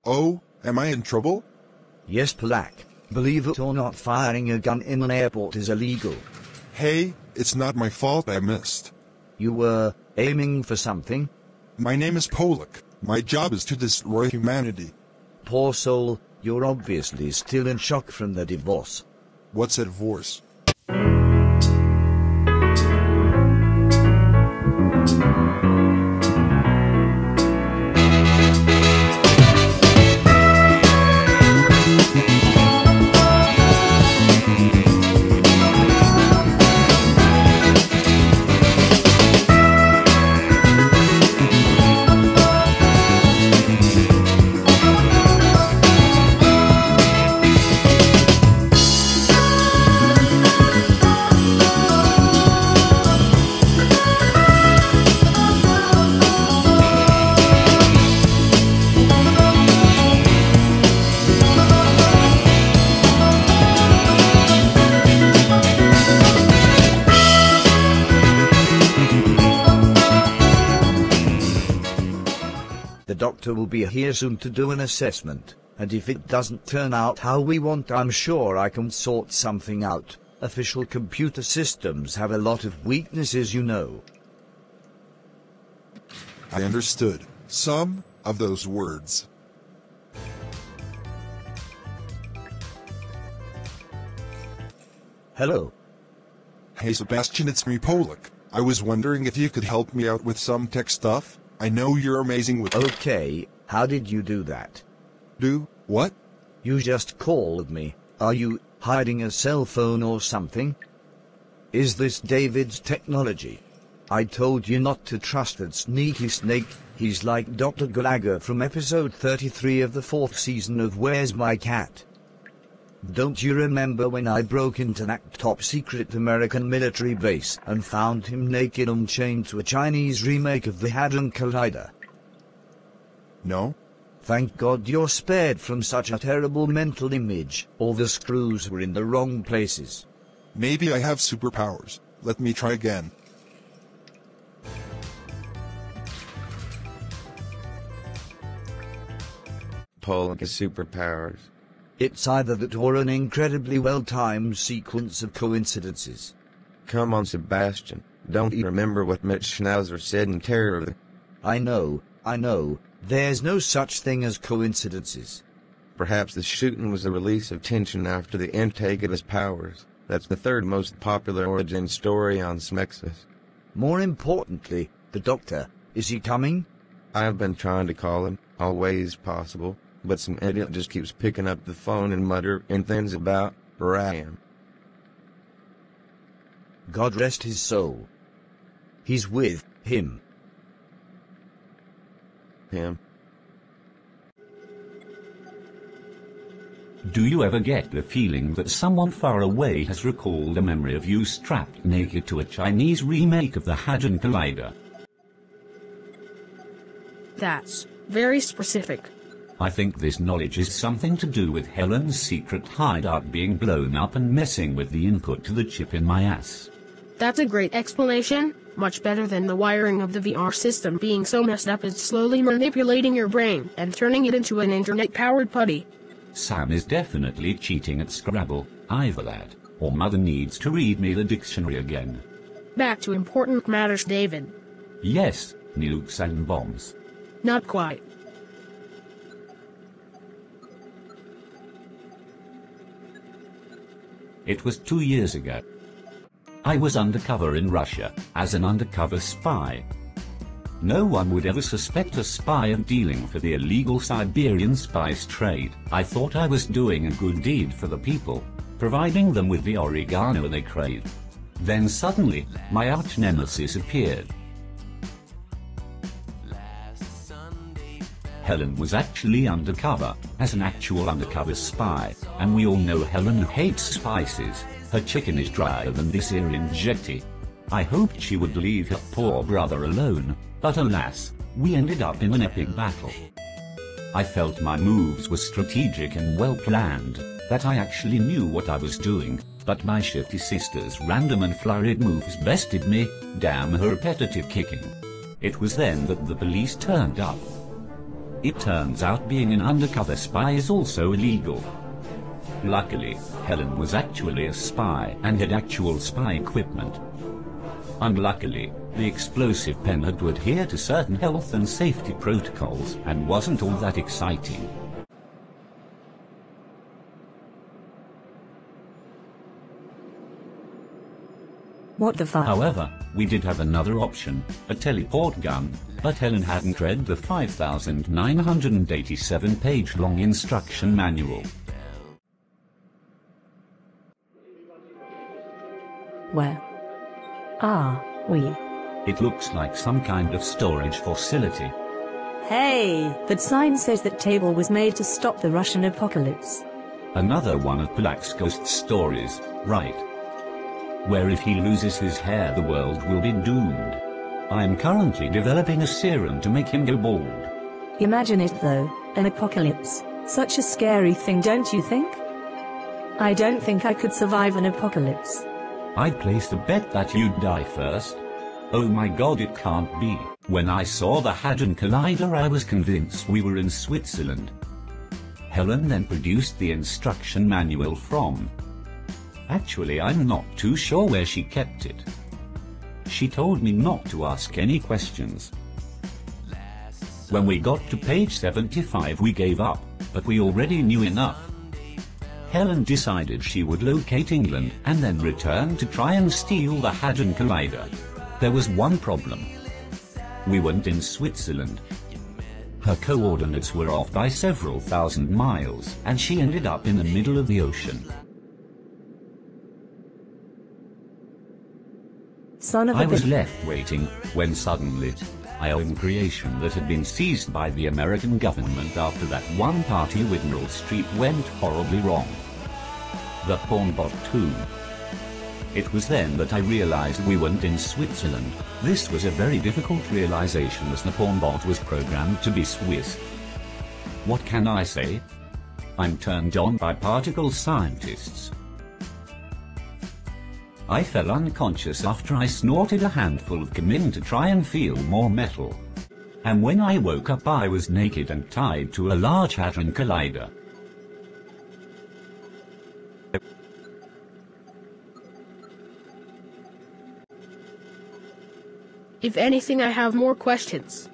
Oh, am I in trouble? Yes, Polak. Believe it or not, firing a gun in an airport is illegal. Hey, it's not my fault I missed. You were aiming for something? My name is Polak. My job is to destroy humanity. Poor soul, you're obviously still in shock from the divorce. What's a divorce? The doctor will be here soon to do an assessment, and if it doesn't turn out how we want, I'm sure I can sort something out. Official computer systems have a lot of weaknesses, you know. I understood some of those words. Hello. Hey Sebastian, it's me, Polak. I was wondering if you could help me out with some tech stuff. I know you're amazing with— Okay, how did you do that? Do what? You just called me. Are you hiding a cell phone or something? Is this David's technology? I told you not to trust that sneaky snake. He's like Dr. Gallagher from episode 33 of the 4th season of Where's My Cat? Don't you remember when I broke into that top-secret American military base and found him naked and chained to a Chinese remake of the Hadron Collider? No? Thank God you're spared from such a terrible mental image. All the screws were in the wrong places. Maybe I have superpowers. Let me try again. Polak has superpowers. It's either that or an incredibly well-timed sequence of coincidences. Come on, Sebastian. Don't you remember what Mitch Schnauzer said in Terror? I know. There's no such thing as coincidences. Perhaps the shooting was a release of tension after the intake of his powers. That's the third most popular origin story on Smexus. More importantly, the doctor, is he coming? I've been trying to call him, all ways possible, but some idiot just keeps picking up the phone and muttering things about Ryan. God rest his soul. He's with him. Him. Do you ever get the feeling that someone far away has recalled a memory of you strapped naked to a Chinese remake of the Hadron Collider? That's very specific. I think this knowledge is something to do with Helen's secret hideout being blown up and messing with the input to the chip in my ass. That's a great explanation. Much better than the wiring of the VR system being so messed up it's slowly manipulating your brain and turning it into an internet-powered putty. Sam is definitely cheating at Scrabble, either that, or Mother needs to read me the dictionary again. Back to important matters, David. Yes, nukes and bombs. Not quite. It was 2 years ago. I was undercover in Russia, as an undercover spy. No one would ever suspect a spy of dealing for the illegal Siberian spice trade. I thought I was doing a good deed for the people, providing them with the oregano they craved. Then suddenly, my arch-nemesis appeared. Helen was actually undercover, as an actual undercover spy, and we all know Helen hates spices. Her chicken is drier than this Syrian jetty. I hoped she would leave her poor brother alone, but alas, we ended up in an epic battle. I felt my moves were strategic and well planned, that I actually knew what I was doing, but my shifty sister's random and flurried moves bested me, damn her repetitive kicking. It was then that the police turned up. It turns out being an undercover spy is also illegal. Luckily, Helen was actually a spy and had actual spy equipment. Unluckily, the explosive pen had to adhere to certain health and safety protocols and wasn't all that exciting. What the fuck? However, we did have another option, a teleport gun, but Helen hadn't read the 5,987-page-long instruction manual. Where are we? It looks like some kind of storage facility. Hey, that sign says that table was made to stop the Russian apocalypse. Another one of Polak's ghost stories, right? Where if he loses his hair the world will be doomed. I am currently developing a serum to make him go bald. Imagine it though, an apocalypse. Such a scary thing, don't you think? I don't think I could survive an apocalypse. I placed a bet that you'd die first. Oh my god, it can't be. When I saw the Hadron Collider I was convinced we were in Switzerland. Helen then produced the instruction manual from. Actually, I'm not too sure where she kept it. She told me not to ask any questions. When we got to page 75 we gave up, but we already knew enough. Helen decided she would locate England and then return to try and steal the Hadron Collider. There was one problem. We weren't in Switzerland. Her coordinates were off by several thousand miles, and she ended up in the middle of the ocean. Son of a I was bitch. left waiting, when suddenly, I owned creation that had been seized by the American government after that one party with Wall Street went horribly wrong. The Pornbot 2. It was then that I realized we weren't in Switzerland. This was a very difficult realization as the Pornbot was programmed to be Swiss. What can I say? I'm turned on by particle scientists. I fell unconscious after I snorted a handful of Camin to try and feel more metal. And when I woke up I was naked and tied to a large Hadron Collider. If anything, I have more questions.